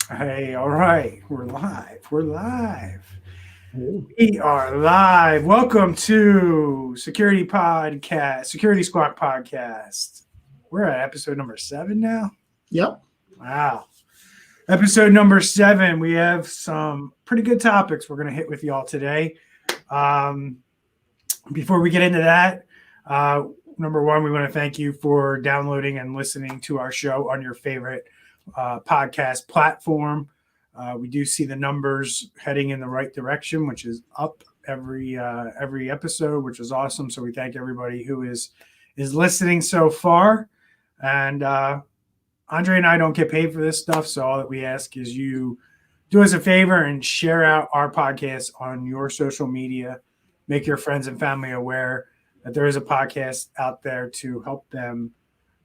Hey, all right. We're live. We're live. Ooh. We are live. Welcome to Security Squawk Podcast. We're at episode number 7 now. Yep. Wow. Episode number 7. We have some pretty good topics we're going to hit with y'all today. Um, Before we get into that, uh, number one, we want to thank you for downloading and listening to our show on your favorite podcast platform. We do see the numbers heading in the right direction, which is up every episode, which is awesome. So we thank everybody who is listening so far. And Andre and I don't get paid for this stuff, so all that we ask is you do us a favor and share out our podcast on your social media. Make your friends and family aware that there is a podcast out there to help them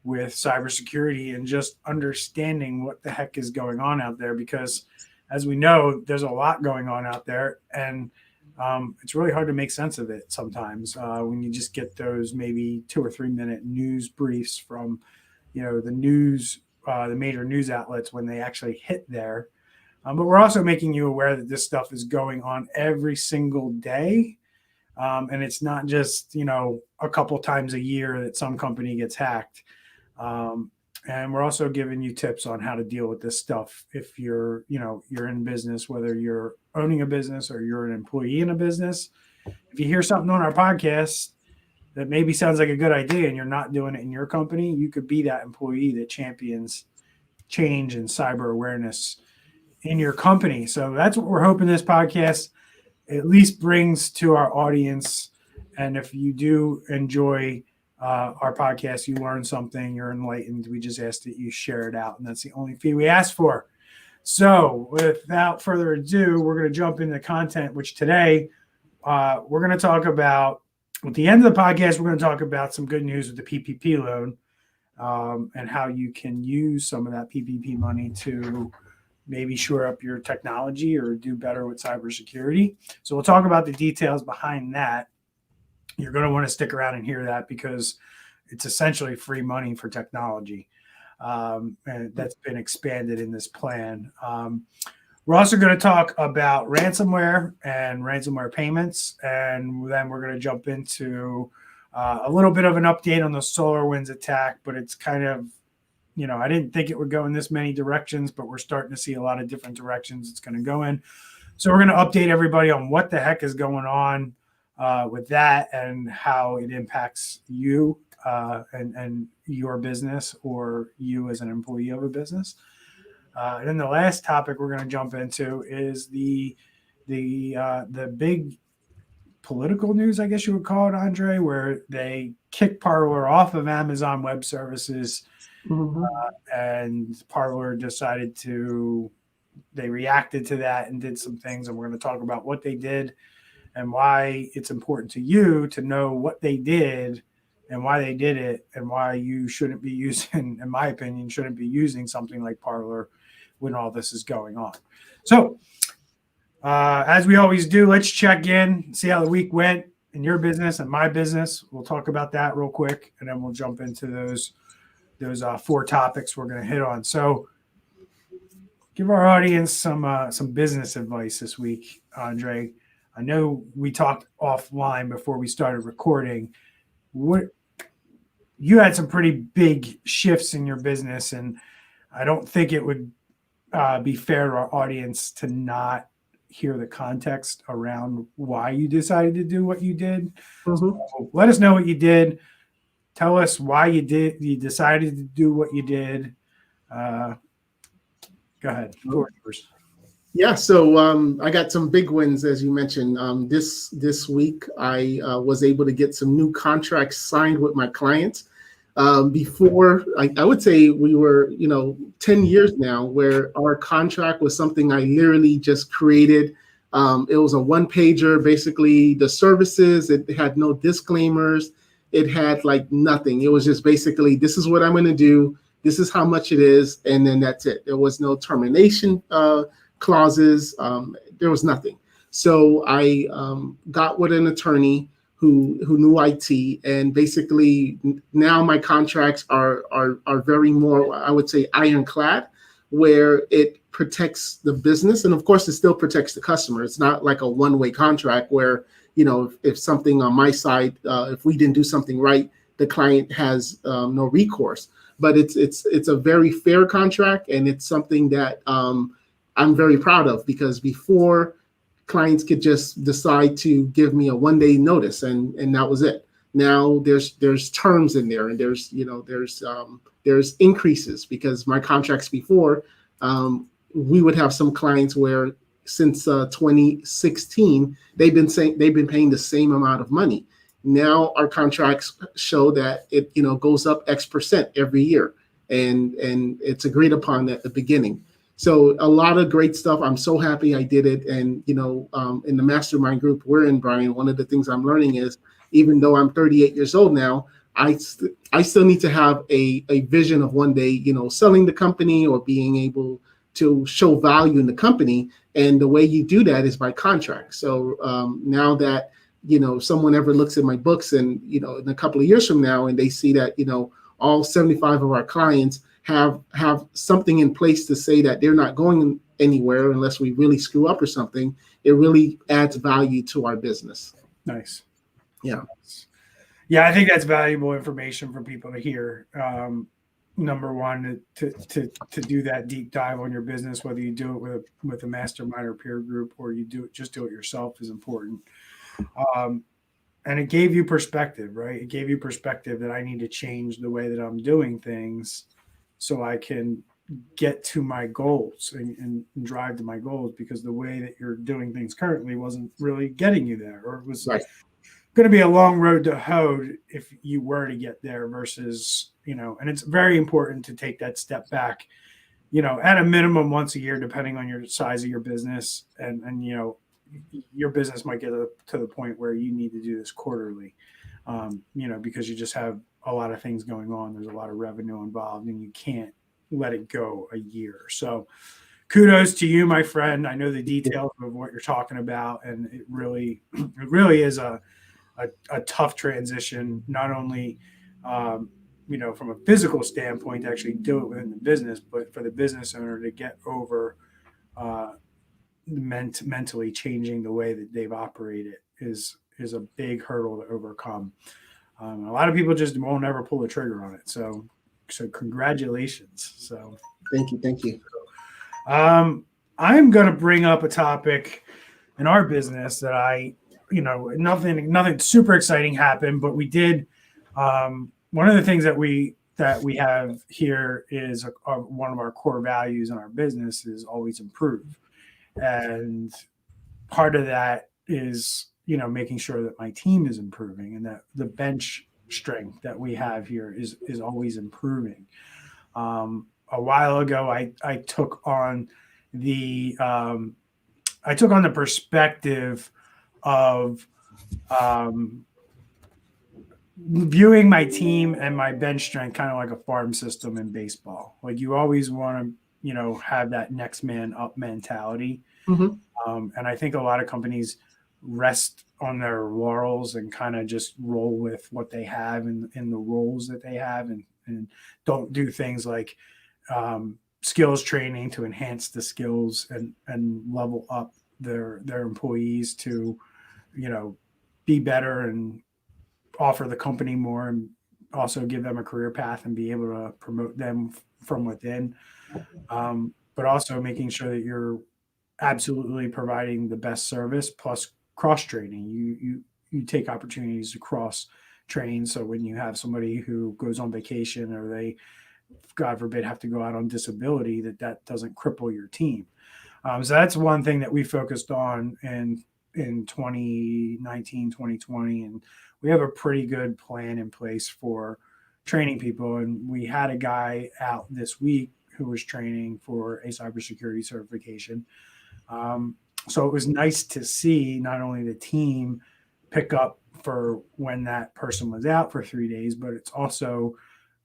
with cybersecurity and just understanding what the heck is going on out there. Because, as we know, there's a lot going on out there, and it's really hard to make sense of it sometimes when you just get those maybe 2 or 3 minute news briefs from, the news, the major news outlets when they actually hit there. But we're also making you aware that this stuff is going on every single day. And it's not just, a couple times a year that some company gets hacked. And we're also giving you tips on how to deal with this stuff if you're in business, whether you're owning a business or you're an employee in a business. If you hear something on our podcast that maybe sounds like a good idea and you're not doing it in your company, you could be that employee that champions change and cyber awareness in your company. So that's what we're hoping this podcast at least brings to our audience. And if you do enjoy our podcast, you learn something, you're enlightened, we just ask that you share it out. And that's the only fee we ask for. So without further ado, we're going to jump into content, which today we're going to talk about. At the end of the podcast, we're going to talk about some good news with the PPP loan and how you can use some of that PPP money to maybe shore up your technology or do better with cybersecurity. So we'll talk about the details behind that. You're going to want to stick around and hear that because it's essentially free money for technology. And that's been expanded in this plan. We're also going to talk about ransomware and ransomware payments. And then we're going to jump into a little bit of an update on the SolarWinds attack, but it's kind of, I didn't think it would go in this many directions, but we're starting to see a lot of different directions it's going to go in. So we're going to update everybody on what the heck is going on with that and how it impacts you and your business or you as an employee of a business. And then the last topic we're going to jump into is the big political news, I guess you would call it, Andre, where they kicked Parler off of Amazon Web Services. Mm-hmm. And Parler they reacted to that and did some things. And we're going to talk about what they did and why it's important to you to know what they did and why they did it and why you shouldn't be using, in my opinion, shouldn't be using something like Parler when all this is going on. So, as we always do, let's check in, see how the week went in your business and my business. We'll talk about that real quick, and then we'll jump into those 4 topics we're going to hit on. So give our audience some business advice this week, Andre. I know we talked offline before we started recording. You had some pretty big shifts in your business, and I don't think it would be fair to our audience to not hear the context around why you decided to do what you did. Mm-hmm. So let us know what you did. Tell us why you decided to do what you did. Go ahead. Yeah, so I got some big wins, as you mentioned. This week, I was able to get some new contracts signed with my clients. Before, I would say we were, 10 years now, where our contract was something I literally just created. It was a one-pager, basically the services. It had no disclaimers. It had like nothing. It was just basically, this is what I'm going to do. This is how much it is. And then that's it. There was no termination clauses. There was nothing. So I got with an attorney who knew IT, and basically now my contracts are very more, I would say, ironclad, where it protects the business, and of course, it still protects the customer. It's not like a one-way contract where, you know, if something on my side, if we didn't do something right, the client has no recourse. But it's a very fair contract, and it's something that I'm very proud of, because before, clients could just decide to give me a 1 day notice, and that was it. Now there's terms in there, and there's increases, because my contracts before, we would have some clients where since 2016 they've been paying the same amount of money. Now our contracts show that it goes up X% every year, and it's agreed upon at the beginning. So a lot of great stuff. I'm so happy I did it. And in the mastermind group we're in, Brian, one of the things I'm learning is, even though I'm 38 years old now, I still need to have a vision of one day, selling the company or being able to show value in the company. And the way you do that is by contract. So now that, someone ever looks at my books and, in a couple of years from now, and they see that, all 75 of our clients have something in place to say that they're not going anywhere unless we really screw up or something, it really adds value to our business. Nice. Yeah. Yeah, I think that's valuable information for people to hear. Number one, to do that deep dive on your business, whether you do it with a mastermind or peer group, or you do it yourself, is important. And it gave you perspective, right? It gave you perspective that I need to change the way that I'm doing things so I can get to my goals and drive to my goals, because the way that you're doing things currently wasn't really getting you there, or it was Right. going to be a long road to hoe if you were to get there, versus, and it's very important to take that step back, at a minimum once a year, depending on your size of your business. And your business might get to the point where you need to do this quarterly, because you just have a lot of things going on. There's a lot of revenue involved, and you can't let it go a year. So kudos to you, my friend. I know the details of what you're talking about, and it really is a tough transition, not only, from a physical standpoint to actually do it within the business, but for the business owner to get over mentally changing the way that they've operated is a big hurdle to overcome. A lot of people just won't ever pull the trigger on it. So congratulations. So Thank you. I'm going to bring up a topic in our business that nothing super exciting happened, but we did. One of the things that we have here is one of our core values in our business is always improve. And part of that is, making sure that my team is improving, and that the bench strength that we have here is always improving. A while ago, I took on the perspective of viewing my team and my bench strength kind of like a farm system in baseball. Like, you always want to, have that next man up mentality. Mm-hmm. And I think a lot of companies rest on their laurels and kind of just roll with what they have in the roles that they have, and don't do things like skills training to enhance the skills and level up their employees to, be better and offer the company more, and also give them a career path and be able to promote them from within. But also making sure that you're absolutely providing the best service, plus cross training. You take opportunities to cross train. So when you have somebody who goes on vacation, or they, God forbid, have to go out on disability, that doesn't cripple your team. So that's one thing that we focused on in 2019, 2020. And we have a pretty good plan in place for training people. And we had a guy out this week who was training for a cybersecurity certification. So it was nice to see not only the team pick up for when that person was out for 3 days, but it's also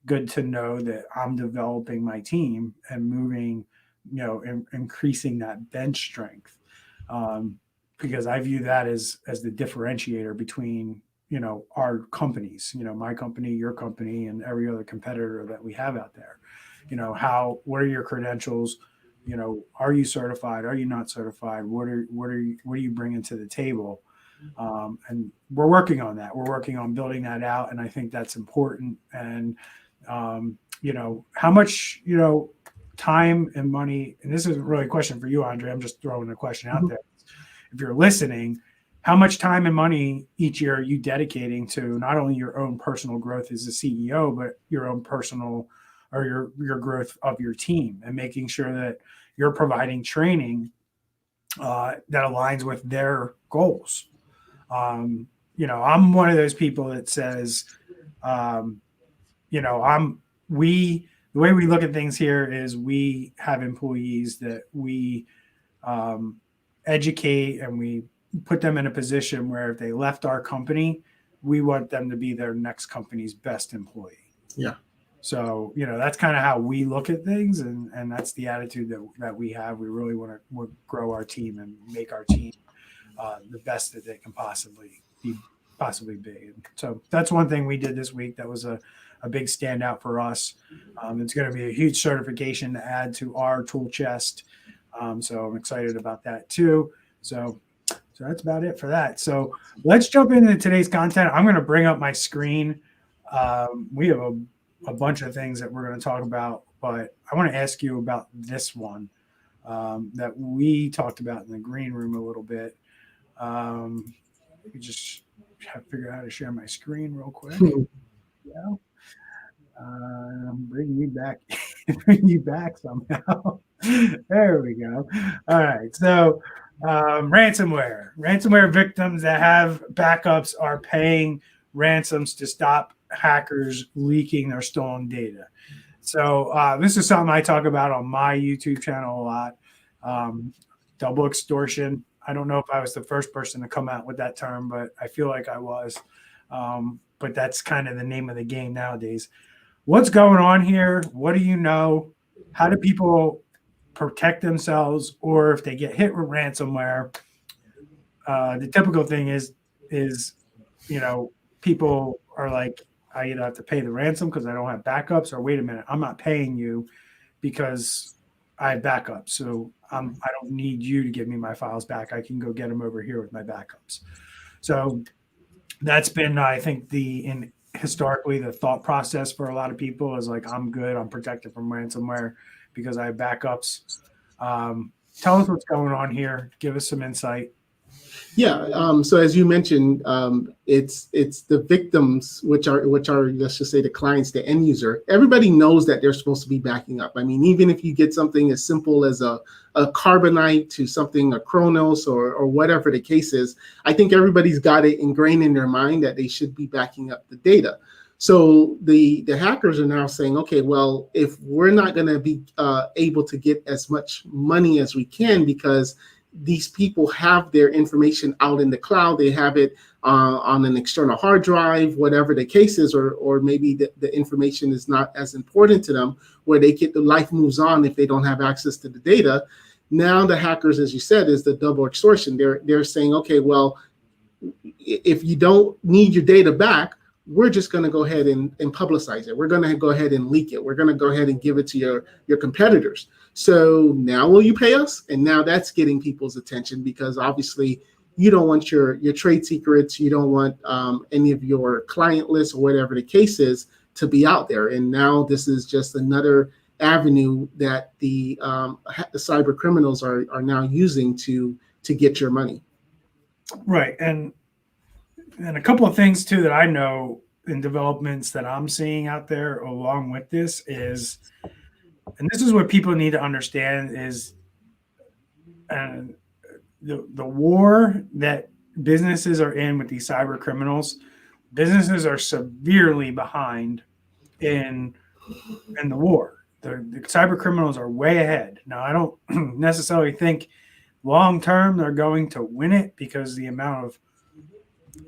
good to know that I'm developing my team and moving, increasing that bench strength. Because I view that as the differentiator between, our companies, my company, your company, and every other competitor that we have out there. What are your credentials? are you certified? Are you not certified? What are you bringing to the table? And we're working on that. We're working on building that out, and I think that's important. And how much time and money. And this isn't really a question for you, Andre. I'm just throwing a question out there. If you're listening, how much time and money each year are you dedicating to not only your own personal growth as a CEO, but your own personal or your growth of your team, and making sure that you're providing training that aligns with their goals. I'm one of those people that says, the way we look at things here is we have employees that we educate, and we put them in a position where if they left our company, we want them to be their next company's best employee. Yeah. So, that's kind of how we look at things. And that's the attitude that we have. We really want to grow our team and make our team the best that they can possibly be. And so that's one thing we did this week. That was a big standout for us. It's going to be a huge certification to add to our tool chest. So I'm excited about that too. So that's about it for that. So let's jump into today's content. I'm going to bring up my screen. We have a bunch of things that we're going to talk about, but I want to ask you about this one that we talked about in the green room a little bit. Let me just have to figure out how to share my screen real quick. Yeah. Bring you back somehow. There we go. All right. So ransomware victims that have backups are paying ransoms to stop hackers leaking their stolen data. So this is something I talk about on my YouTube channel a lot. Double extortion. I don't know if I was the first person to come out with that term, but I feel like I was. But that's kind of the name of the game nowadays. What's going on here? What do you know? How do people protect themselves? Or if they get hit with ransomware, the typical thing is people are like, I either have to pay the ransom because I don't have backups, or wait a minute, I'm not paying you because I have backups. So I don't need you to give me my files back. I can go get them over here with my backups. So that's been, I think, historically the thought process for a lot of people is like, I'm good, I'm protected from ransomware because I have backups. Tell us what's going on here. Give us some insight. Yeah. So as you mentioned, it's the victims, which are let's just say the clients, the end user. Everybody knows that they're supposed to be backing up. I mean, even if you get something as simple as a Carbonite to something, a Kronos or whatever the case is, I think everybody's got it ingrained in their mind that they should be backing up the data. So the hackers are now saying, okay, well, if we're not going to be able to get as much money as we can because these people have their information out in the cloud, they have it on an external hard drive, whatever the case is, or maybe the information is not as important to them, where the life moves on if they don't have access to the data. Now the hackers, as you said, is the double extortion. They're saying, okay, well, if you don't need your data back, we're just going to go ahead and publicize it. We're going to go ahead and leak it. We're going to go ahead and give it to your competitors. So now will you pay us? And now that's getting people's attention because obviously you don't want your trade secrets. You don't want any of your client lists or whatever the case is to be out there. And now this is just another avenue that the cyber criminals are now using to get your money. Right. And a couple of things too that I know in developments that I'm seeing out there along with this is, and this is what people need to understand, is the war that businesses are in with these cyber criminals. Businesses are severely behind in the war. The cyber criminals are way ahead. Now, I don't necessarily think long term they're going to win it because the amount of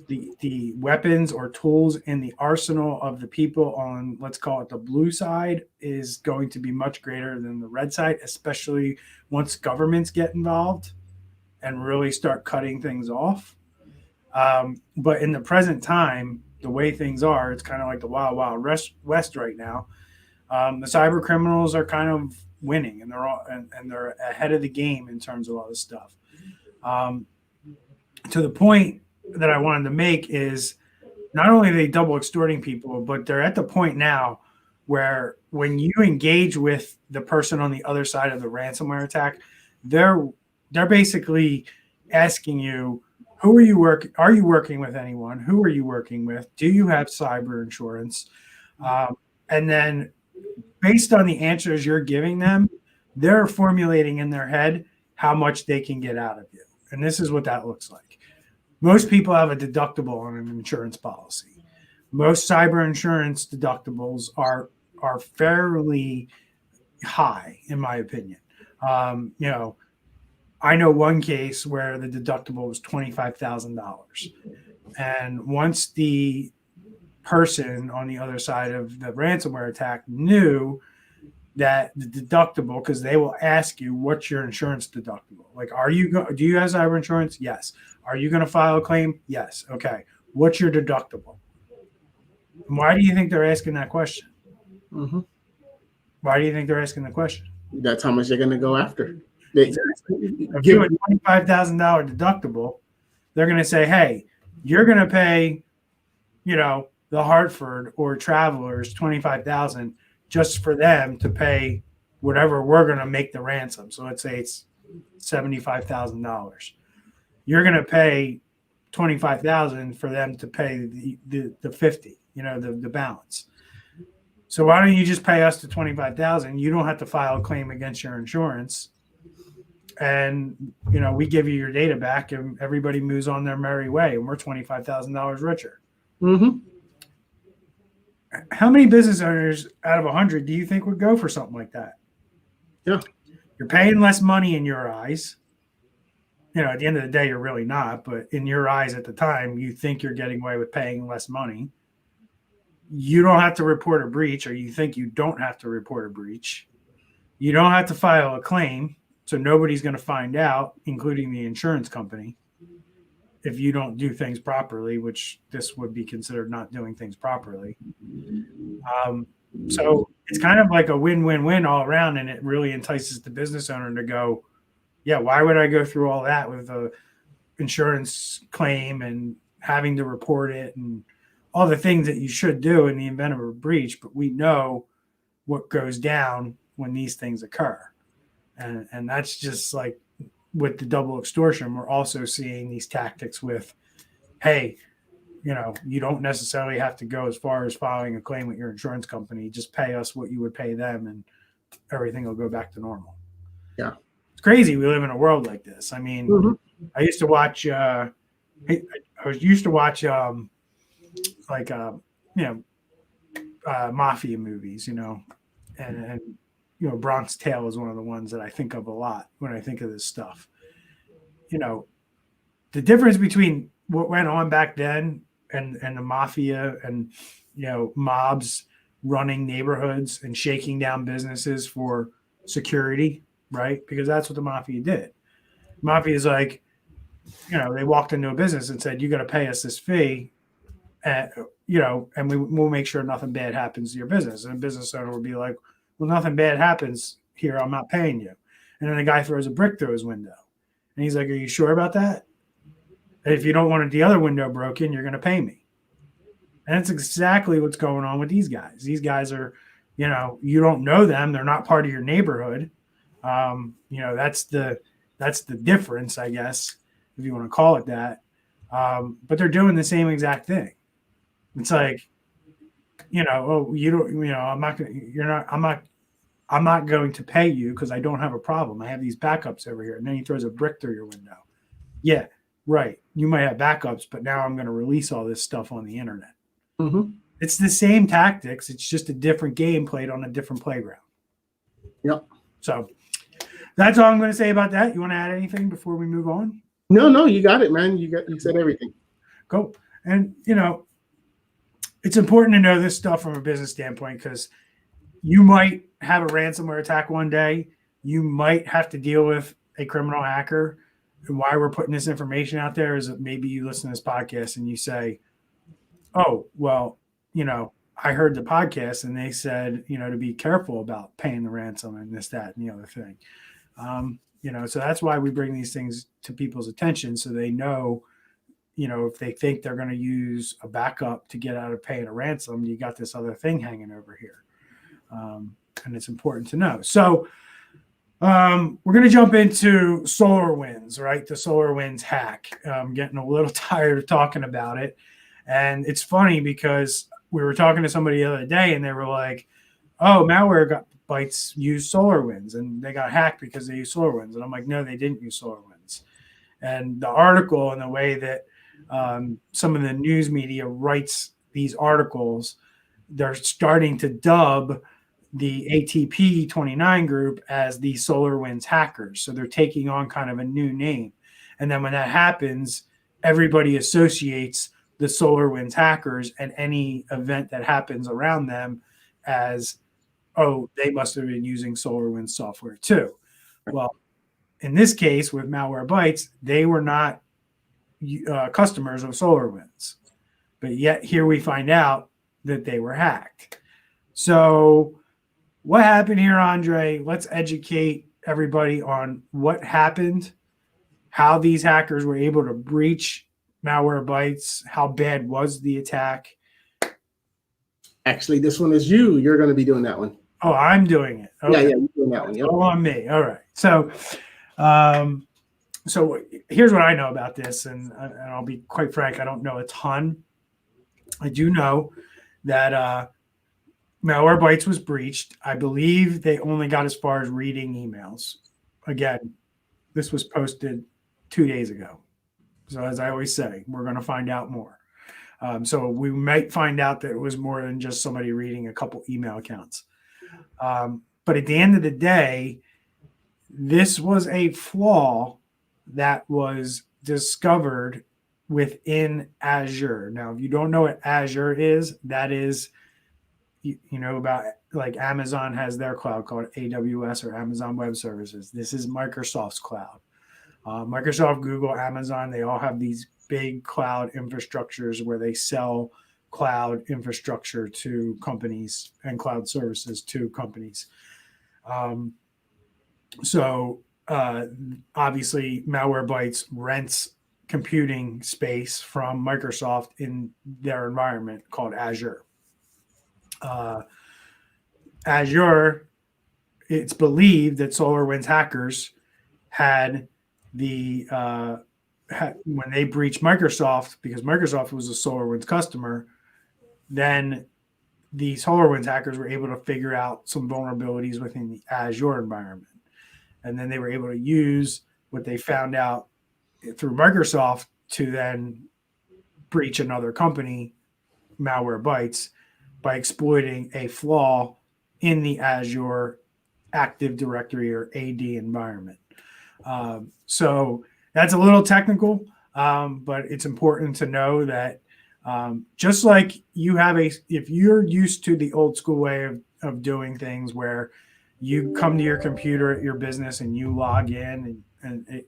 the weapons or tools in the arsenal of the people on, let's call it the blue side, is going to be much greater than the red side, especially once governments get involved and really start cutting things off. But in the present time, the way things are, it's kind of like the wild, wild west right now. The cyber criminals are kind of winning, and they're all and they're ahead of the game in terms of all this stuff. To the point that I wanted to make is not only are they double extorting people, but they're at the point now where when you engage with the person on the other side of the ransomware attack, they're basically asking you, who are you working? Are you working with anyone? Who are you working with? Do you have cyber insurance? And then based on the answers you're giving them, they're formulating in their head how much they can get out of you. And this is what that looks like. Most people have a deductible on an insurance policy. Most cyber insurance deductibles are fairly high, in my opinion. I know one case where the deductible was $25,000, and once the person on the other side of the ransomware attack knew that the deductible, because they will ask you, what's your insurance deductible? Like, do you have cyber insurance? Yes. Are you going to file a claim? Yes. Okay. What's your deductible? And why do you think they're asking that question? Mm-hmm. Why do you think they're asking the question? That's how much they're going to go after. If you have a $25,000 deductible, they're going to say, hey, you're going to pay, the Hartford or Travelers $25,000 just for them to pay whatever we're going to make the ransom. So let's say it's $75,000. You're going to pay $25,000 for them to pay the 50, the balance. So why don't you just pay us the $25,000? You don't have to file a claim against your insurance. And, we give you your data back and everybody moves on their merry way. And we're $25,000 richer. Mm-hmm. How many business owners out of 100 do you think would go for something like that? Yeah. You're paying less money in your eyes. At the end of the day, you're really not. But in your eyes at the time, you think you're getting away with paying less money. You don't have to report a breach, or you think you don't have to report a breach. You don't have to file a claim. So nobody's going to find out, including the insurance company, if you don't do things properly, which this would be considered not doing things properly. So it's kind of like a win-win-win all around, and it really entices the business owner to go, yeah, why would I go through all that with a insurance claim and having to report it and all the things that you should do in the event of a breach? But we know what goes down when these things occur. And that's just like with the double extortion, we're also seeing these tactics with, hey, you don't necessarily have to go as far as filing a claim with your insurance company. Just pay us what you would pay them and everything will go back to normal. Yeah. It's crazy. We live in a world like this. I mean, Mm-hmm. I used to watch, mafia movies, and Bronx Tale is one of the ones that I think of a lot when I think of this stuff. The difference between what went on back then and the mafia and, mobs running neighborhoods and shaking down businesses for security, right? Because that's what the mafia did. Mafia is like, they walked into a business and said, you got to pay us this fee, and we'll make sure nothing bad happens to your business. And a business owner would be like, well, nothing bad happens here. I'm not paying you. And then the guy throws a brick through his window. And he's like, are you sure about that? And if you don't want the other window broken, you're going to pay me. And that's exactly what's going on with these guys. These guys are, you don't know them. They're not part of your neighborhood. That's the difference, I guess, if you want to call it that. But they're doing the same exact thing. It's like, I'm not going to pay you because I don't have a problem. I have these backups over here. And then he throws a brick through your window. Yeah, right. You might have backups, but now I'm going to release all this stuff on the internet. Mm-hmm. It's the same tactics. It's just a different game played on a different playground. Yep. So that's all I'm going to say about that. You want to add anything before we move on? No, you got it, man. You said everything. Cool. And, it's important to know this stuff from a business standpoint, because you might have a ransomware attack one day. You might have to deal with a criminal hacker. And why we're putting this information out there is that maybe you listen to this podcast and you say, oh, well, I heard the podcast and they said, to be careful about paying the ransom and this, that, and the other thing. So that's why we bring these things to people's attention so they know, if they think they're going to use a backup to get out of paying a ransom, you got this other thing hanging over here. And it's important to know. So we're going to jump into SolarWinds, right? The SolarWinds hack. I'm getting a little tired of talking about it. And it's funny because we were talking to somebody the other day and they were like, oh, Malwarebytes use SolarWinds and they got hacked because they use SolarWinds. And I'm like, no, they didn't use SolarWinds. And the article and the way that some of the news media writes these articles, they're starting to dub the ATP 29 group as the SolarWinds hackers. So they're taking on kind of a new name. And then when that happens, everybody associates the SolarWinds hackers and any event that happens around them as, oh, they must have been using SolarWinds software too. Well, in this case with Malwarebytes, they were not customers of SolarWinds, but yet here we find out that they were hacked. So what happened here, Andre? Let's educate everybody on what happened, how these hackers were able to breach Malwarebytes, how bad was the attack. Actually, this one is you. You're going to be doing that one. Oh, I'm doing it. Okay. Yeah, you're doing that one. Yep. All on me. All right. So here's what I know about this, and I'll be quite frank, I don't know a ton. I do know that Malwarebytes was breached. I believe they only got as far as reading emails. Again, this was posted 2 days ago. So as I always say, we're going to find out more. So we might find out that it was more than just somebody reading a couple email accounts. But at the end of the day, this was a flaw that was discovered within Azure. Now, if you don't know what Azure is, that is, about like Amazon has their cloud called AWS or Amazon Web Services. This is Microsoft's cloud. Microsoft, Google, Amazon, they all have these big cloud infrastructures where they sell cloud infrastructure to companies and cloud services to companies. Obviously, Malwarebytes rents computing space from Microsoft in their environment called Azure. Azure, it's believed that SolarWinds hackers had when they breached Microsoft, because Microsoft was a SolarWinds customer, then the SolarWinds hackers were able to figure out some vulnerabilities within the Azure environment. And then they were able to use what they found out through Microsoft to then breach another company, Malwarebytes, by exploiting a flaw in the Azure Active Directory or AD environment. So that's a little technical, but it's important to know that just like if you're used to the old school way of doing things where you come to your computer at your business and you log in and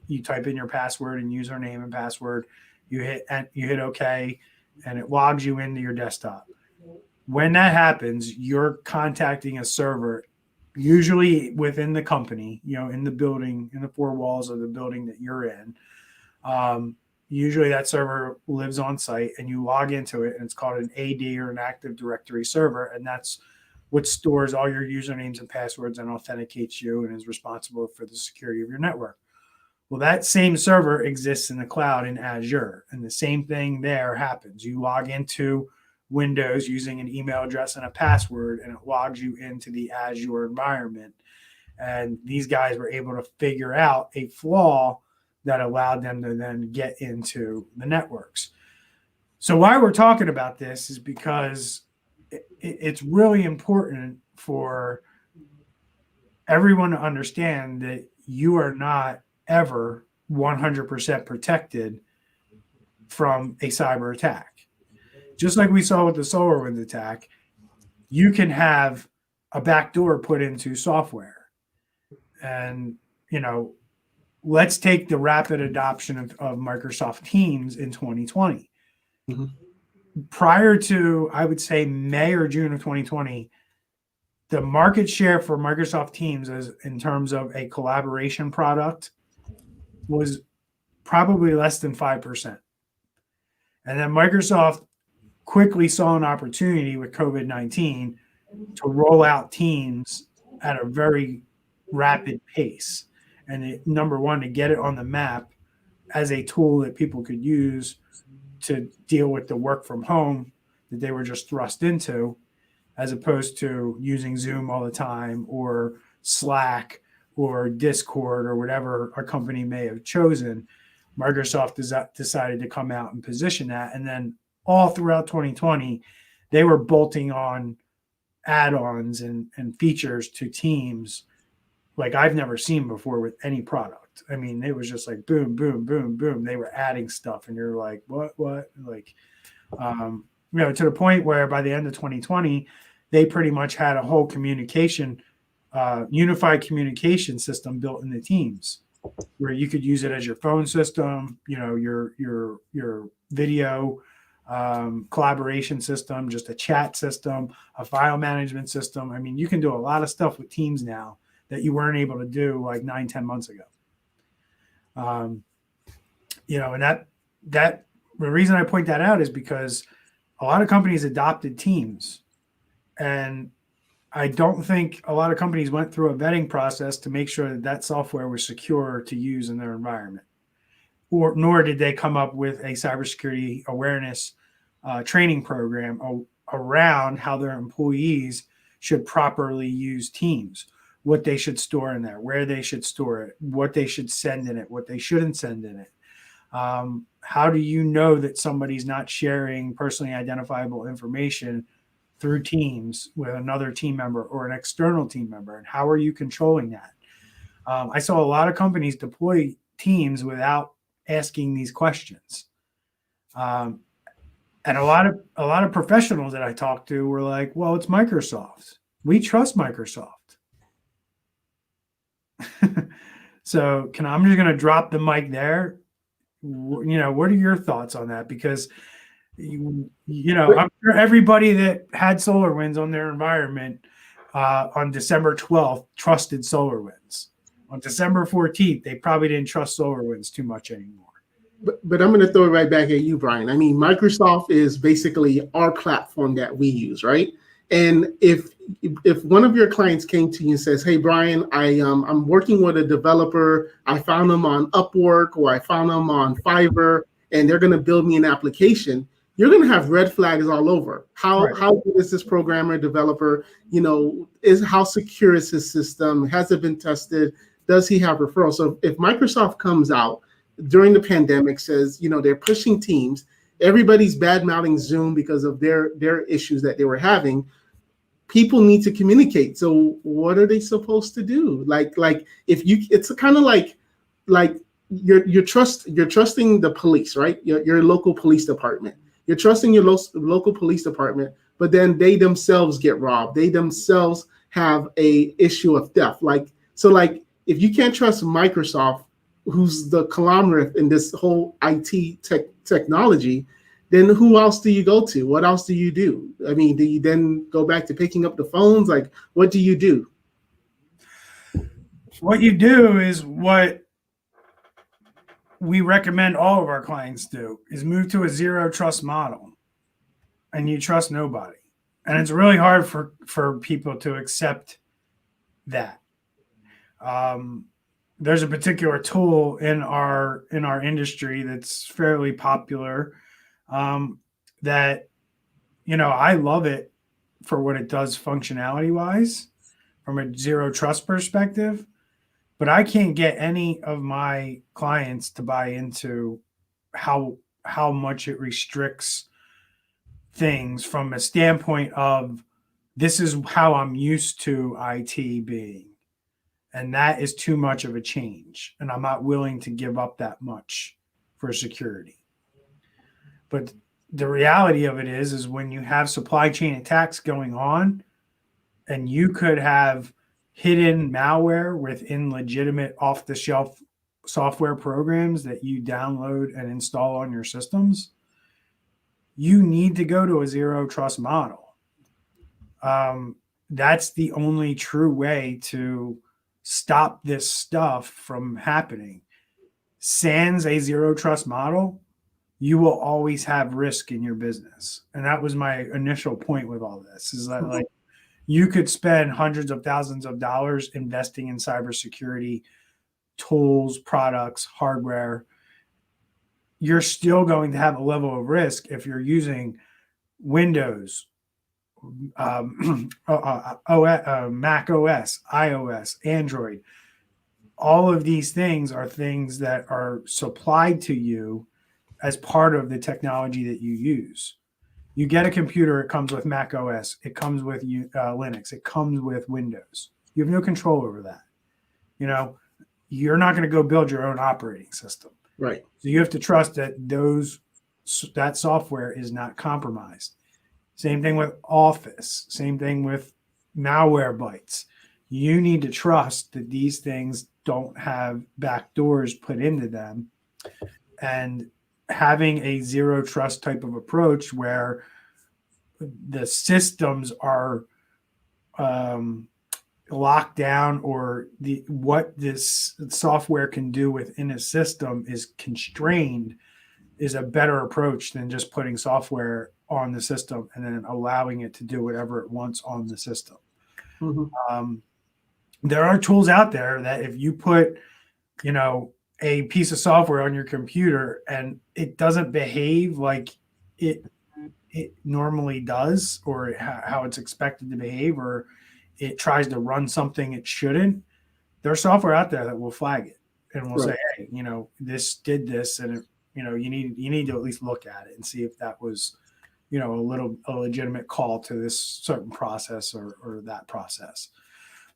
you type in your password and username and password, you hit OK, and it logs you into your desktop. When that happens, you're contacting a server, usually within the company, in the building, in the four walls of the building that you're in. Usually that server lives on site and you log into it, and it's called an AD or an Active Directory server. And that's what stores all your usernames and passwords and authenticates you and is responsible for the security of your network. Well, that same server exists in the cloud in Azure, and the same thing there happens. You log into Windows using an email address and a password, and it logs you into the Azure environment. And these guys were able to figure out a flaw that allowed them to then get into the networks. So why we're talking about this is because it's really important for everyone to understand that you are not ever 100% protected from a cyber attack. Just like we saw with the SolarWinds attack, you can have a backdoor put into software. And, let's take the rapid adoption of Microsoft Teams in 2020. Mm-hmm. prior to, I would say, May or June of 2020, the market share for Microsoft Teams as in terms of a collaboration product was probably less than 5%. And then Microsoft quickly saw an opportunity with COVID-19 to roll out Teams at a very rapid pace. And number one, to get it on the map as a tool that people could use to deal with the work from home that they were just thrust into, as opposed to using Zoom all the time or Slack or Discord or whatever our company may have chosen. Microsoft decided to come out and position that. And then all throughout 2020, they were bolting on add-ons and features to Teams like I've never seen before with any product. I mean, it was just like boom, boom, boom, boom. They were adding stuff, and you're like, what? Like, to the point where by the end of 2020, they pretty much had a whole unified communication system built into Teams, where you could use it as your phone system, your video collaboration system, just a chat system, a file management system. I mean, you can do a lot of stuff with Teams now that you weren't able to do like 9-10 months ago. And that the reason I point that out is because a lot of companies adopted Teams, and I don't think a lot of companies went through a vetting process to make sure that software was secure to use in their environment, nor did they come up with a cybersecurity awareness training program around how their employees should properly use Teams, what they should store in there, where they should store it, what they should send in it, what they shouldn't send in it. How do you know that somebody's not sharing personally identifiable information through Teams with another team member or an external team member? And how are you controlling that? I saw a lot of companies deploy Teams without asking these questions. And a lot of professionals that I talked to were like, well, it's Microsoft. We trust Microsoft. So I'm just going to drop the mic there. What are your thoughts on that? Because, I'm sure everybody that had SolarWinds on their environment on December 12th trusted SolarWinds. On December 14th, they probably didn't trust SolarWinds too much anymore. But I'm going to throw it right back at you, Brian. I mean, Microsoft is basically our platform that we use, right? And if one of your clients came to you and says, "Hey, Brian, I'm working with a developer. I found them on Upwork or I found them on Fiverr, and they're going to build me an application," you're going to have red flags all over. How good is this programmer, developer? How secure is his system? Has it been tested? Does he have referrals? So if Microsoft comes out during the pandemic, says, they're pushing Teams, everybody's bad-mouthing Zoom because of their issues that they were having, people need to communicate. So what are they supposed to do? It's kind of like you're trusting the police, right? Your local police department. You're trusting your local police department, but then they themselves get robbed. They themselves have a issue of theft. If you can't trust Microsoft, who's the conglomerate in this whole IT technology, then who else do you go to? What else do you do? I mean, do you then go back to picking up the phones? Like, what do you do? What you do is what we recommend all of our clients do, is move to a zero trust model, and you trust nobody. And it's really hard for people to accept that. There's a particular tool in our industry that's fairly popular that, I love it for what it does functionality wise from a zero trust perspective, but I can't get any of my clients to buy into how much it restricts things from a standpoint of, this is how I'm used to IT being. And that is too much of a change. And I'm not willing to give up that much for security. But the reality of it is when you have supply chain attacks going on, and you could have hidden malware within legitimate off-the-shelf software programs that you download and install on your systems, you need to go to a zero trust model. That's the only true way to stop this stuff from happening. Sans a zero trust model, you will always have risk in your business. And that was my initial point with all this, is that like you could spend hundreds of thousands of dollars investing in cybersecurity tools, products, hardware. You're still going to have a level of risk if you're using Windows, Mac OS, iOS, Android. All of these things are things that are supplied to you as part of the technology that you use. You get a computer, it comes with Mac OS, it comes with Linux, it comes with Windows. You have no control over that. You know, you're not going to go build your own operating system. Right. So you have to trust that that software is not compromised. Same thing with Office. Same thing with Malwarebytes. You need to trust that these things don't have backdoors put into them. And having a zero trust type of approach where the systems are locked down, or what this software can do within a system is constrained, is a better approach than just putting software on the system and then allowing it to do whatever it wants on the system. Mm-hmm. There are tools out there that if you put, you know, a piece of software on your computer and it doesn't behave like it normally does, or how it's expected to behave, or it tries to run something it shouldn't, there's software out there that will flag it and will say, hey, you know, this did this, and it, you know, you need to at least look at it and see if that was, you know, a legitimate call to this certain process or that process.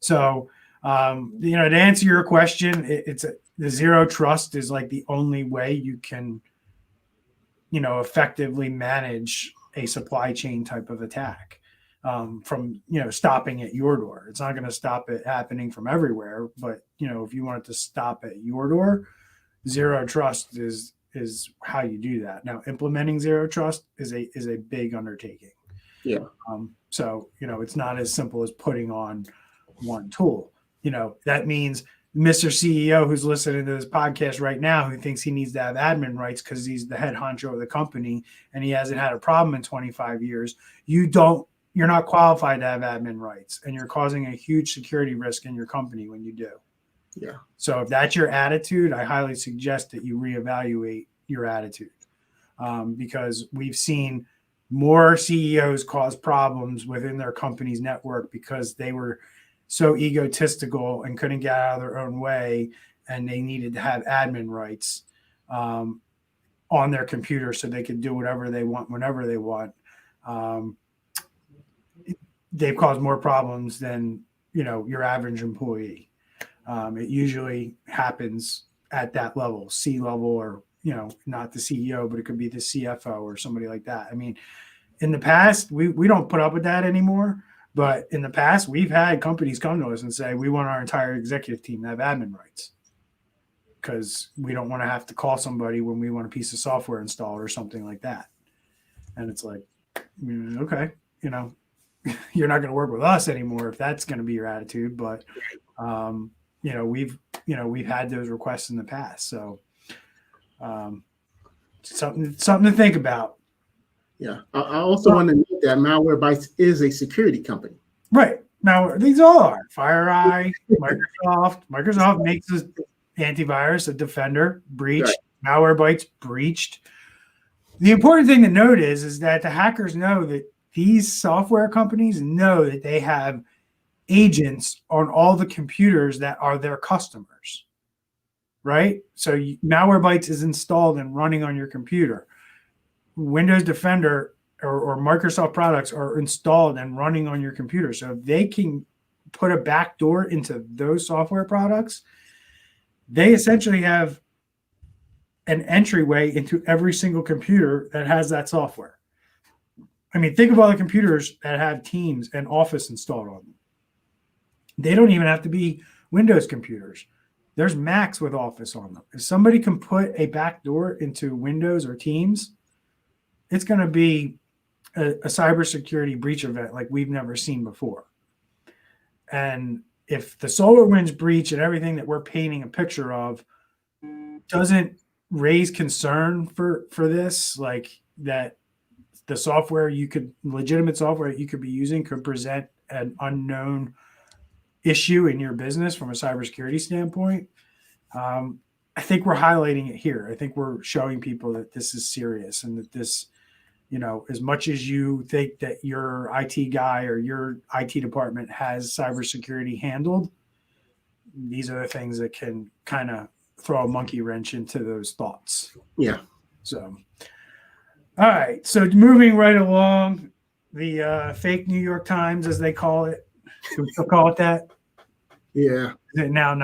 So, you know, to answer your question, the zero trust is like the only way you can, you know, effectively manage a supply chain type of attack, from, you know, stopping at your door. It's not going to stop it happening from everywhere, but, you know, if you want it to stop at your door, zero trust is how you do that. Now, implementing zero trust is a big undertaking. Yeah. So, you know, it's not as simple as putting on one tool. You know, that means Mr. CEO who's listening to this podcast right now, who thinks he needs to have admin rights because he's the head honcho of the company and he hasn't had a problem in 25 years. You're not qualified to have admin rights, and you're causing a huge security risk in your company when you do. Yeah. So if that's your attitude, I highly suggest that you reevaluate your attitude, because we've seen more CEOs cause problems within their company's network because they were so egotistical and couldn't get out of their own way, and they needed to have admin rights on their computer so they could do whatever they want whenever they want. They've caused more problems than, you know, your average employee. It usually happens at that level, C-level, or, you know, not the CEO, but it could be the CFO or somebody like that. I mean, in the past, we don't put up with that anymore. But in the past, we've had companies come to us and say, we want our entire executive team to have admin rights because we don't want to have to call somebody when we want a piece of software installed or something like that. And it's like, okay, you know, you're not going to work with us anymore if that's going to be your attitude. But, you know, we've had those requests in the past. So something to think about. Yeah. I also want to note that Malwarebytes is a security company. Right. Now, these all are. FireEye, Microsoft makes an antivirus, a Defender, breached. Right. Malwarebytes, breached. The important thing to note is that the hackers know that these software companies know that they have agents on all the computers that are their customers, right? So Malwarebytes is installed and running on your computer. Windows Defender or Microsoft products are installed and running on your computer. So if they can put a backdoor into those software products, they essentially have an entryway into every single computer that has that software. I mean, think of all the computers that have Teams and Office installed on them. They don't even have to be Windows computers. There's Macs with Office on them. If somebody can put a backdoor into Windows or Teams, it's going to be a cybersecurity breach event like we've never seen before. And if the SolarWinds breach and everything that we're painting a picture of doesn't raise concern for this, like that the software legitimate software that you could be using could present an unknown issue in your business from a cybersecurity standpoint, I think we're highlighting it here. I think we're showing people that this is serious and that this, as much as you think that your IT guy or your IT department has cybersecurity handled, these are the things that can kind of throw a monkey wrench into those thoughts. Yeah. So, all right. So moving right along, the fake New York Times, as they call it. Should we still call it that? Yeah. Is it now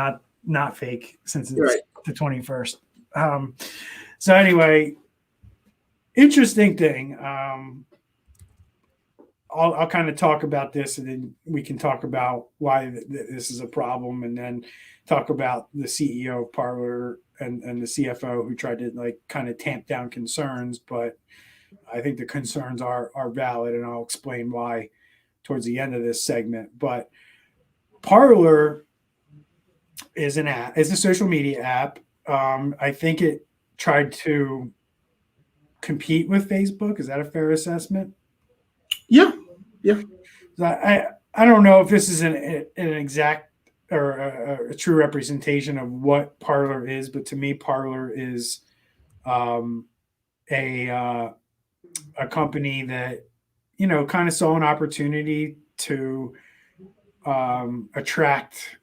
not fake since it's right. the 21st? So anyway, interesting thing. I'll kind of talk about this, and then we can talk about why this is a problem, and then talk about the CEO of Parler and the CFO who tried to like kind of tamp down concerns, but I think the concerns are valid, and I'll explain why towards the end of this segment. But Parler is an app, is a social media app. I think it tried to compete with Facebook. Is that a fair assessment? Yeah. I don't know if this is an exact or a true representation of what Parler is, but to me, Parler is a company that kind of saw an opportunity to attract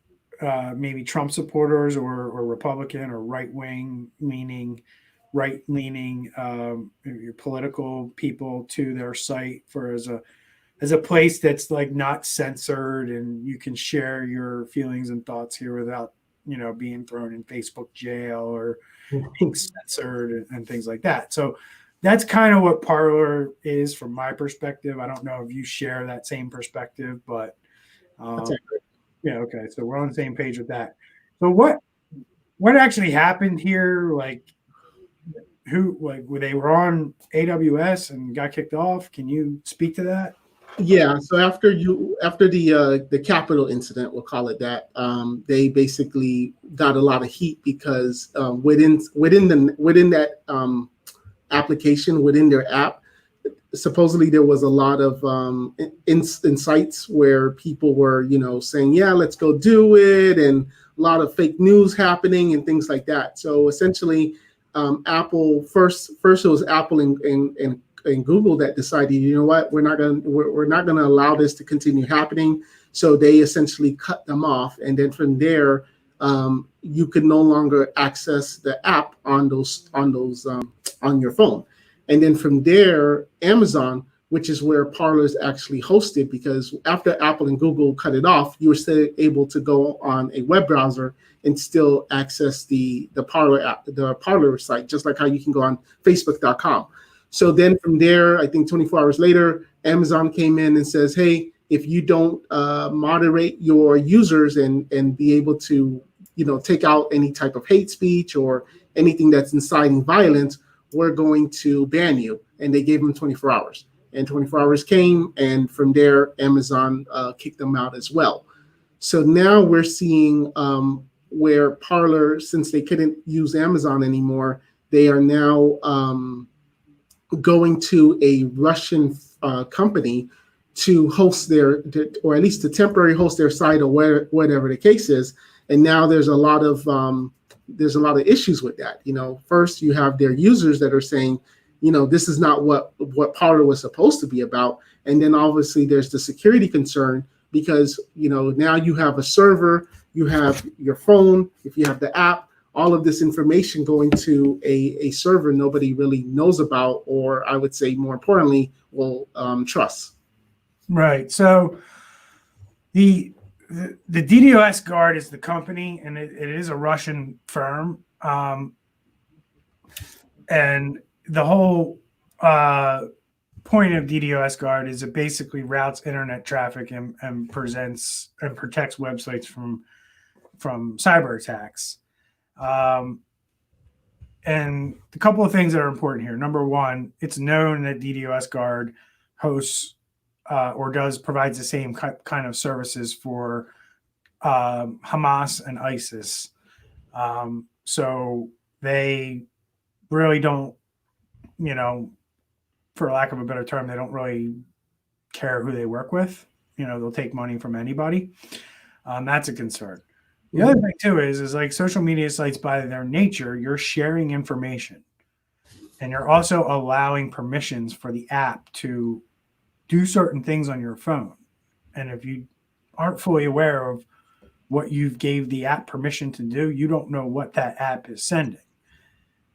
maybe Trump supporters or Republican or right-leaning political people to their site for as a place that's like not censored, and you can share your feelings and thoughts here without being thrown in Facebook jail or being censored and things like that. So that's kind of what Parler is from my perspective. I don't know if you share that same perspective, but yeah, okay. So we're on the same page with that. So what actually happened here? Like they were on AWS and got kicked off. Can you speak to that? Yeah. So after the Capitol incident, we'll call it that, they basically got a lot of heat because within that application, within their app, supposedly there was a lot of insights where people were, saying, yeah, let's go do it, and a lot of fake news happening and things like that. So essentially, Apple first it was Apple and Google that decided, you know what, we're not gonna allow this to continue happening. So they essentially cut them off, and then from there, you could no longer access the app on your phone. And then from there, Amazon, which is where Parler is actually hosted, because after Apple and Google cut it off, you were still able to go on a web browser and still access the Parler app, the Parler site, just like how you can go on Facebook.com. So then from there, I think 24 hours later, Amazon came in and says, hey, if you don't moderate your users and be able to, take out any type of hate speech or anything that's inciting violence, we're going to ban you. And they gave them 24 hours. And 24 hours came, and from there, Amazon kicked them out as well. So now we're seeing where Parler, since they couldn't use Amazon anymore, they are now going to a Russian company to host or at least to temporarily host their site, or whatever the case is. And now there's a lot of issues with that. First you have their users that are saying, this is not what Parler was supposed to be about. And then obviously there's the security concern because, now you have a server, you have your phone, if you have the app, all of this information going to a server nobody really knows about, or I would say more importantly, will trust. Right. So the DDoS Guard is the company, and it is a Russian firm. And the whole point of DDoS Guard is it basically routes internet traffic and protects websites from cyber attacks. And a couple of things that are important here. Number one, it's known that DDoS Guard hosts or provides the same kind of services for Hamas and ISIS. So they really don't, for lack of a better term, they don't really care who they work with. They'll take money from anybody. That's a concern. The other thing too is like social media sites by their nature, you're sharing information and you're also allowing permissions for the app to do certain things on your phone. And if you aren't fully aware of what you gave the app permission to do, you don't know what that app is sending.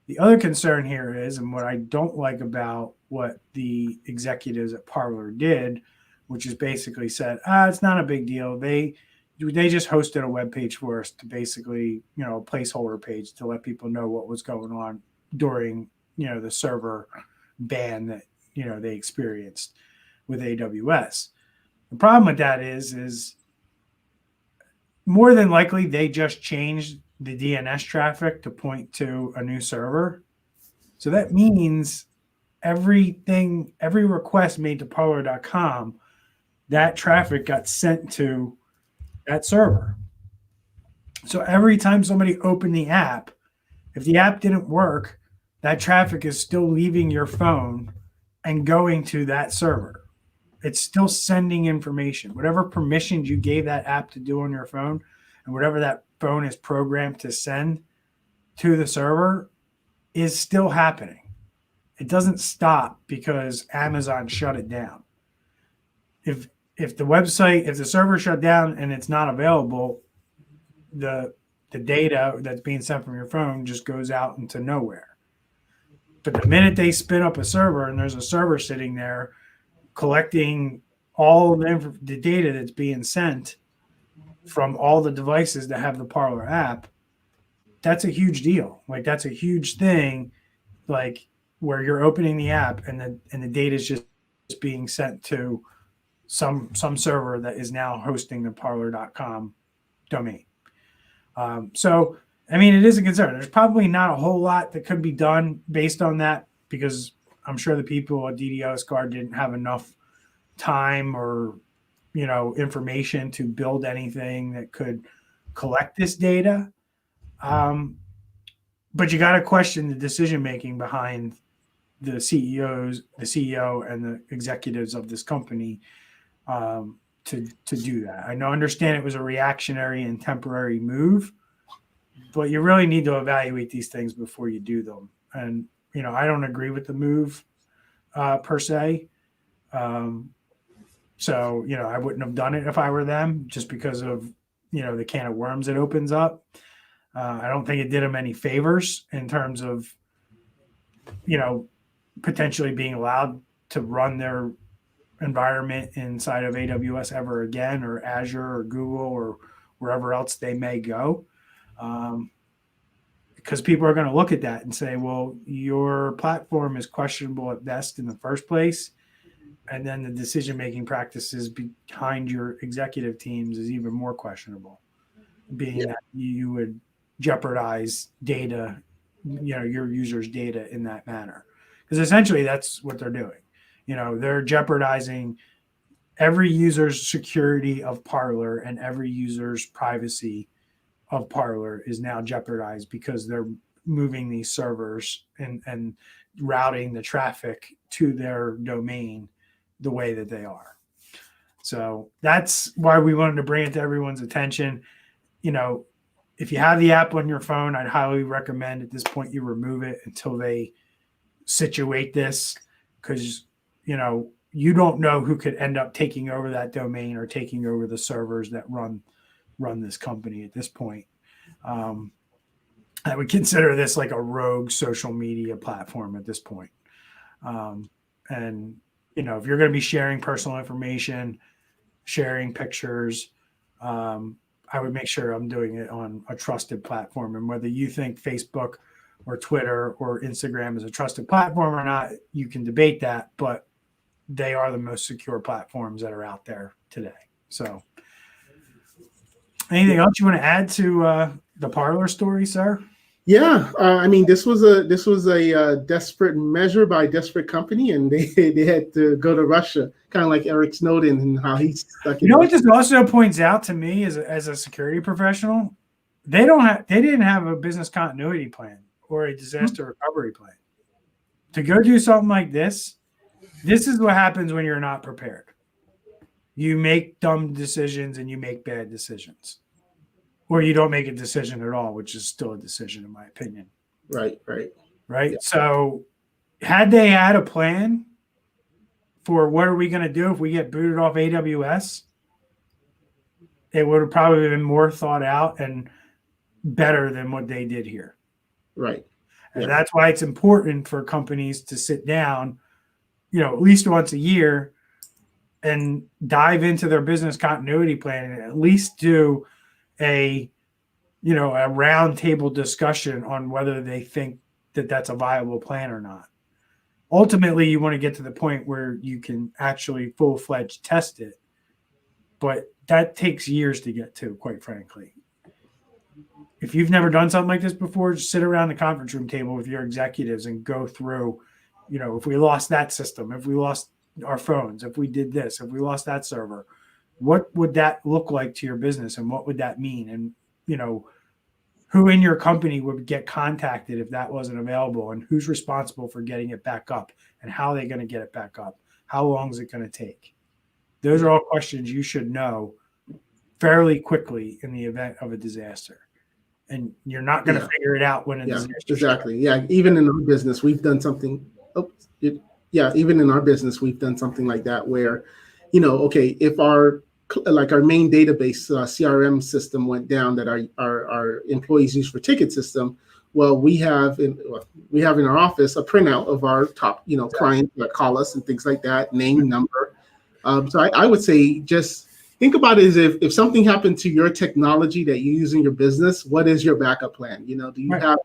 The other concern here is, and what I don't like about what the executives at Parler did, which is basically said, it's not a big deal. They just hosted a web page for us to basically, a placeholder page to let people know what was going on during, the server ban that, they experienced with AWS. The problem with that is more than likely they just changed the DNS traffic to point to a new server. So that means every request made to parler.com, that traffic got sent to that server. So every time somebody opened the app, if the app didn't work, that traffic is still leaving your phone and going to that server. It's still sending information. Whatever permissions you gave that app to do on your phone and whatever that phone is programmed to send to the server is still happening. It doesn't stop because Amazon shut it down. If the server shut down and it's not available, the data that's being sent from your phone just goes out into nowhere. But the minute they spin up a server and there's a server sitting there collecting all the data that's being sent from all the devices that have the Parler app, that's a huge deal. Like that's a huge thing, like where you're opening the app and the data is just being sent to some server that is now hosting the parler.com domain. So, I mean, it is a concern. There's probably not a whole lot that could be done based on that because I'm sure the people at DDoS Guard didn't have enough time or, information to build anything that could collect this data. But you got to question the decision-making behind the CEO and the executives of this company to do that. I understand it was a reactionary and temporary move, but you really need to evaluate these things before you do them. And, I don't agree with the move per se. So, I wouldn't have done it if I were them just because of, the can of worms it opens up. I don't think it did them any favors in terms of, potentially being allowed to run their environment inside of AWS ever again, or Azure or Google or wherever else they may go. Because people are going to look at that and say, well, your platform is questionable at best in the first place. And then the decision-making practices behind your executive teams is even more questionable, being that you would jeopardize data, your users' data in that manner. Because essentially that's what they're doing. They're jeopardizing every user's security of Parler and every user's privacy of Parler is now jeopardized because they're moving these servers and routing the traffic to their domain the way that they are. So that's why we wanted to bring it to everyone's attention. If you have the app on your phone, I'd highly recommend at this point you remove it until they situate this, because you don't know who could end up taking over that domain or taking over the servers that run this company at this point. I would consider this like a rogue social media platform at this point. And if you're going to be sharing personal information, sharing pictures, I would make sure I'm doing it on a trusted platform. And whether you think Facebook or Twitter or Instagram is a trusted platform or not, you can debate that, but they are the most secure platforms that are out there today. So anything else you want to add to the Parler story, sir? Yeah, I mean, this was a desperate measure by a desperate company, and they had to go to Russia, kind of like Eric Snowden and how he's stuck You in know what Russia. this also points out to me as a security professional? They didn't have a business continuity plan or a disaster recovery plan. To go do something like this is what happens when you're not prepared. You make dumb decisions and you make bad decisions. Or you don't make a decision at all, which is still a decision in my opinion. Right, right. Yeah, Right? So had they had a plan for what are we going to do if we get booted off AWS, it would have probably been more thought out and better than what they did here. right. And Yeah, that's why it's important for companies to sit down, at least once a year and dive into their business continuity plan and at least do a, a round table discussion on whether they think that that's a viable plan or not. Ultimately, you want to get to the point where you can actually full-fledged test it, but that takes years to get to, quite frankly. If you've never done something like this before, just sit around the conference room table with your executives and go through, if we lost that system, if we lost our phones, if we did this, if we lost that server, what would that look like to your business and what would that mean? And, who in your company would get contacted if that wasn't available and who's responsible for getting it back up and how are they going to get it back up? How long is it going to take? Those are all questions you should know fairly quickly in the event of a disaster. And you're not going to figure it out when a disaster exactly. strikes. Yeah, even in our business, we've done something. Even in our business, we've done something like that where, okay, if our main database CRM system went down that our employees use for ticket system, well, we have in our office a printout of our top clients that call us and things like that, name, number. So I would say just think about it as if something happened to your technology that you use in your business, what is your backup plan? Do you have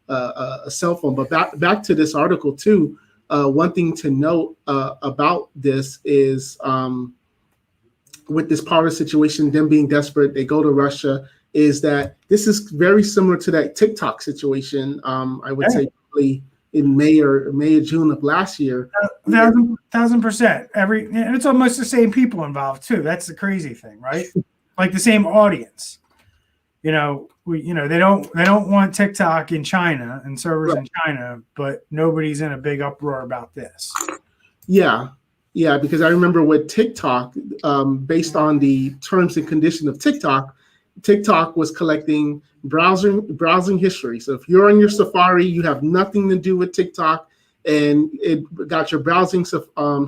a cell phone? But back to this article too. One thing to note about this is with this power situation, them being desperate, they go to Russia, is that this is very similar to that TikTok situation. I would say probably in May or June of last year. 1,000%. And it's almost the same people involved too. That's the crazy thing, right? Like the same audience. They don't want TikTok in China and servers in China, but nobody's in a big uproar about this. Yeah, because I remember with TikTok, based on the terms and conditions of TikTok was collecting browsing history. So if you're on your Safari, you have nothing to do with TikTok, and it got your browsing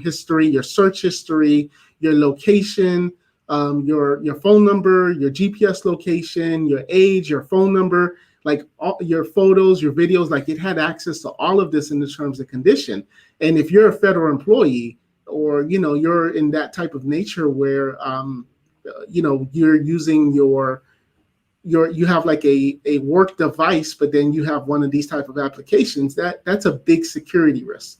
history, your search history, your location, your phone number, your GPS location, your age, your phone number, like all your photos, your videos. Like it had access to all of this in the terms and condition. And if you're a federal employee, or you're in that type of nature where you're using you have like a work device, but then you have one of these type of applications, that's a big security risk.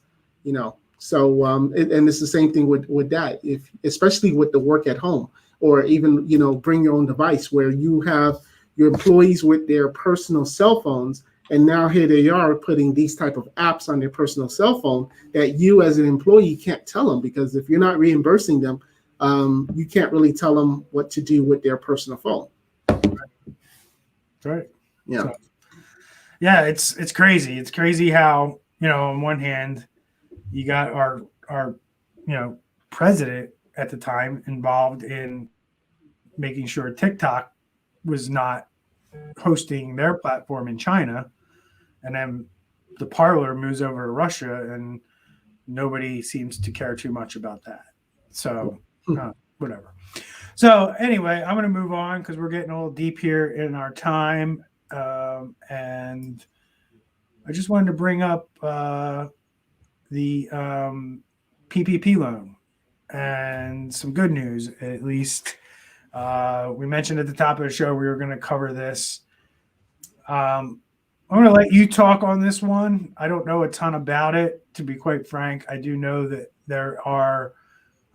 So and it's the same thing with that, if especially with the work at home, or even bring your own device, where you have your employees with their personal cell phones. And now here they are putting these type of apps on their personal cell phone that you as an employee can't tell them, because if you're not reimbursing them, you can't really tell them what to do with their personal phone. Right. Yeah. So, yeah, it's crazy. It's crazy how, on one hand, you got our president at the time involved in making sure TikTok was not hosting their platform in China, and then the parlor moves over to Russia, and nobody seems to care too much about that. So whatever. So anyway, I'm going to move on because we're getting a little deep here in our time, and I just wanted to bring up the PPP loan and some good news, at least. We mentioned at the top of the show we were going to cover this. I'm going to let you talk on this one. I don't know a ton about it, to be quite frank. I do know that there are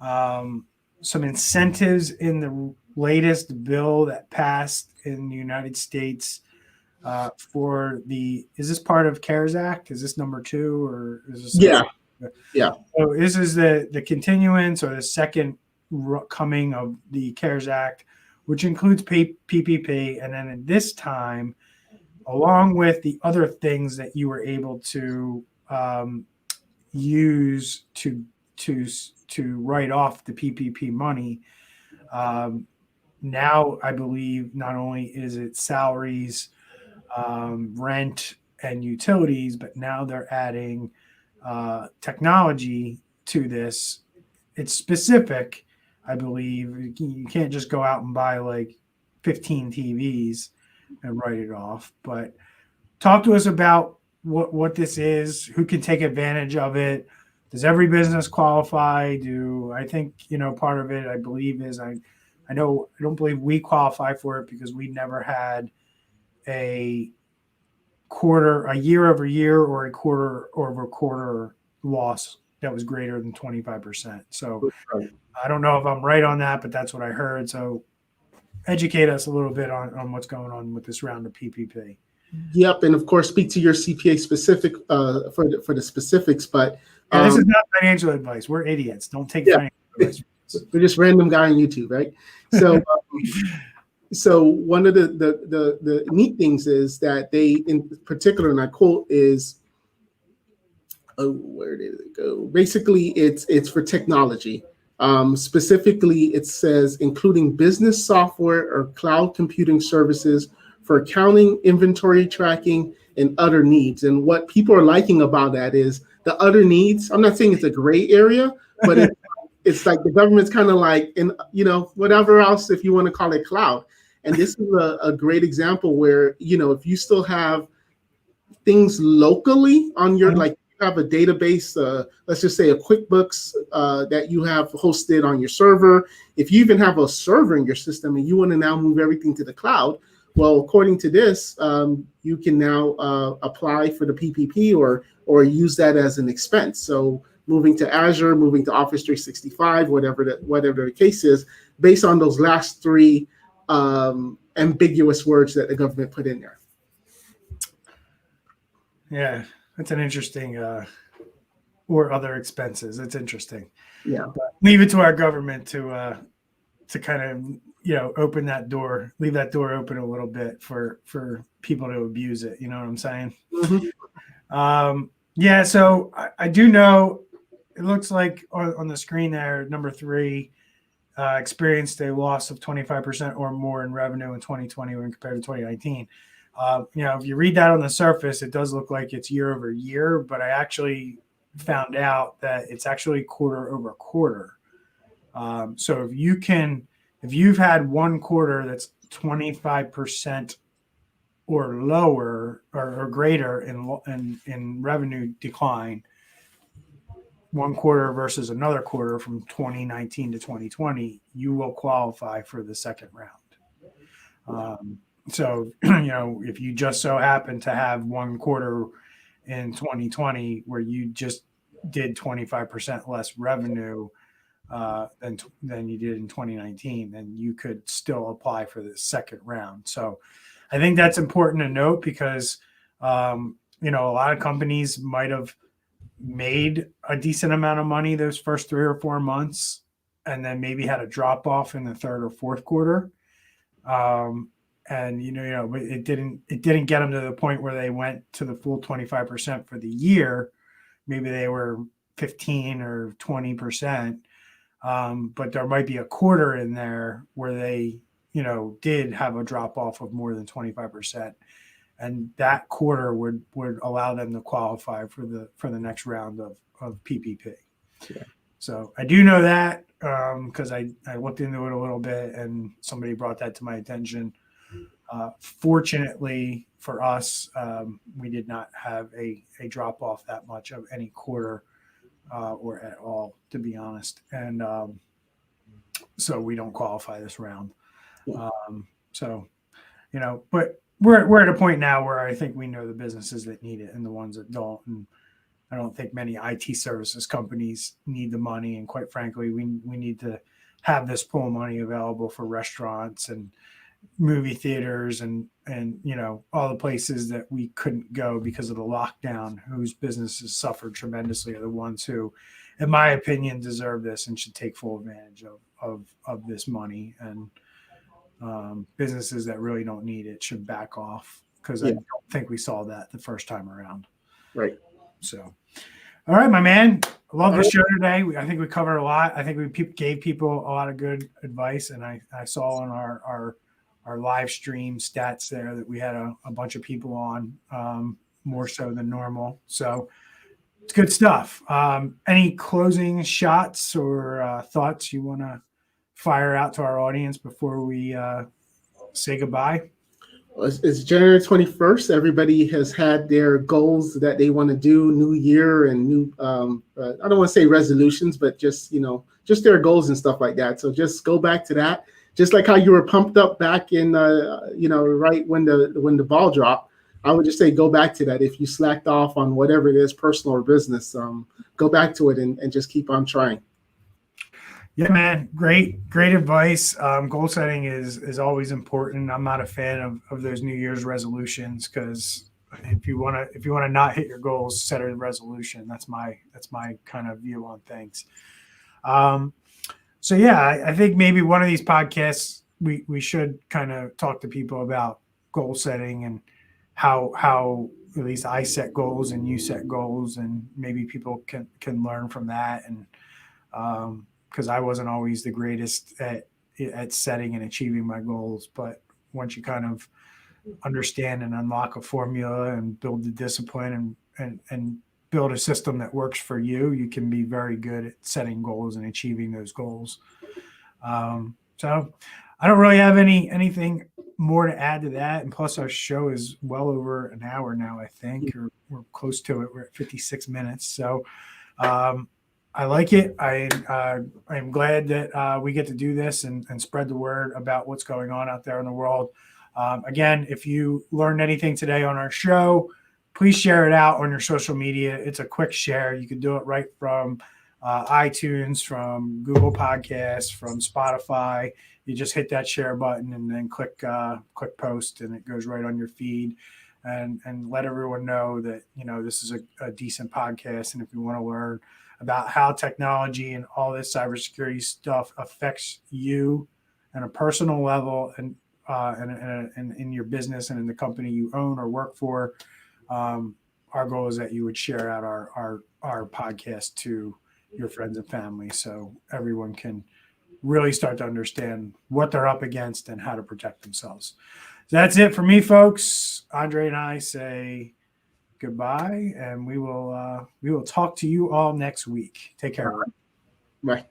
some incentives in the latest bill that passed in the United States is this part of CARES Act? Is this number 2 or is this? Yeah. Yeah. So this is the continuance or the second coming of the CARES Act, which includes PPP. And then at this time, along with the other things that you were able to use to write off the PPP money, now I believe not only is it salaries, rent, and utilities, but now they're adding technology to this. It's specific, I believe. You can't just go out and buy like 15 TVs and write it off. But talk to us about what this is, who can take advantage of it. Does every business qualify? I think, part of it, I believe, is I don't believe we qualify for it because we never had a year over year or a quarter over quarter loss that was greater than 25%. So I don't know if I'm right on that, but that's what I heard. So educate us a little bit on what's going on with this round of PPP. Yep, and of course, speak to your CPA specific for the specifics. But this is not financial advice. We're idiots. Don't take financial advice. We're just random guy on YouTube, right? So, so one of the neat things is that they, in particular, and I quote, is, where did it go? Basically, it's for technology. Specifically, it says including business software or cloud computing services for accounting, inventory tracking, and other needs. And what people are liking about that is the other needs. I'm not saying it's a gray area, but it's like the government's kind of like, in whatever else, if you want to call it cloud. And this is a great example where, if you still have things locally on your, like you have a database, let's just say a QuickBooks that you have hosted on your server. If you even have a server in your system and you want to now move everything to the cloud, well, according to this, you can now apply for the PPP or use that as an expense. So moving to Azure, moving to Office 365, whatever the case is, based on those last 3 ambiguous words that the government put in there. Yeah, that's an interesting, or other expenses. It's interesting. Yeah, but leave it to our government to kind of open that door, leave that door open a little bit for people to abuse it. You know what I'm saying? Mm-hmm. Yeah. So I do know. It looks like on the screen there, number 3 experienced a loss of 25% or more in revenue in 2020 when compared to 2019. If you read that on the surface, it does look like it's year over year, but I actually found out that it's actually quarter over quarter. So if you've had one quarter that's 25% or lower or greater in revenue decline, one quarter versus another quarter from 2019 to 2020, you will qualify for the second round. So, if you just so happen to have one quarter in 2020 where you just did 25% less revenue than you did in 2019, then you could still apply for the second round. So I think that's important to note because, a lot of companies might have made a decent amount of money those first 3 or 4 months and then maybe had a drop off in the third or fourth quarter. And but it didn't get them to the point where they went to the full 25% for the year. Maybe they were 15 or 20%. But there might be a quarter in there where they, did have a drop off of more than 25%. And that quarter would allow them to qualify for the next round of PPP. Yeah. So I do know that because I looked into it a little bit and somebody brought that to my attention. Fortunately for us, we did not have a drop off that much of any quarter or at all, to be honest. And so we don't qualify this round. But we're at a point now where I think we know the businesses that need it and the ones that don't. And I don't think many IT services companies need the money. And quite frankly, we need to have this pool of money available for restaurants and movie theaters and all the places that we couldn't go because of the lockdown, whose businesses suffered tremendously, are the ones who, in my opinion, deserve this and should take full advantage of this money. And businesses that really don't need it should back off, because I don't think we saw that the first time around. Right. So, all right, my man. I love the show today. I think we covered a lot. I think we gave people a lot of good advice, and I saw on our live stream stats there that we had a bunch of people on, more so than normal. So it's good stuff. Any closing shots or thoughts you want to fire out to our audience before we say goodbye? It's January 21st. Everybody has had their goals that they want to do, new year and new, I don't want to say resolutions, but just their goals and stuff like that. So just go back to that. Just like how you were pumped up back in, right when the ball dropped, I would just say go back to that. If you slacked off on whatever it is, personal or business, go back to it and just keep on trying. Yeah, man. Great advice. Goal setting is always important. I'm not a fan of those New Year's resolutions, because if you want to not hit your goals, set a resolution. That's my kind of view on things. So yeah, I think maybe one of these podcasts we should kind of talk to people about goal setting and how at least I set goals and you set goals, and maybe people can learn from that. And because I wasn't always the greatest at setting and achieving my goals, but once you kind of understand and unlock a formula and build the discipline and build a system that works for you, you can be very good at setting goals and achieving those goals. So I don't really have anything more to add to that. And plus our show is well over an hour now, I think, or we're close to it. We're at 56 minutes. So I like it. I'm glad that we get to do this and spread the word about what's going on out there in the world. Again, if you learned anything today on our show, please share it out on your social media. It's a quick share. You can do it right from iTunes, from Google Podcasts, from Spotify. You just hit that share button and then click post, and it goes right on your feed. And let everyone know that this is a decent podcast. And if you want to learn about how technology and all this cybersecurity stuff affects you on a personal level and in your business and in the company you own or work for, our goal is that you would share out our podcast to your friends and family, so everyone can really start to understand what they're up against and how to protect themselves. So that's it for me, folks. Andre and I say goodbye, and we will talk to you all next week. Take care. Bye.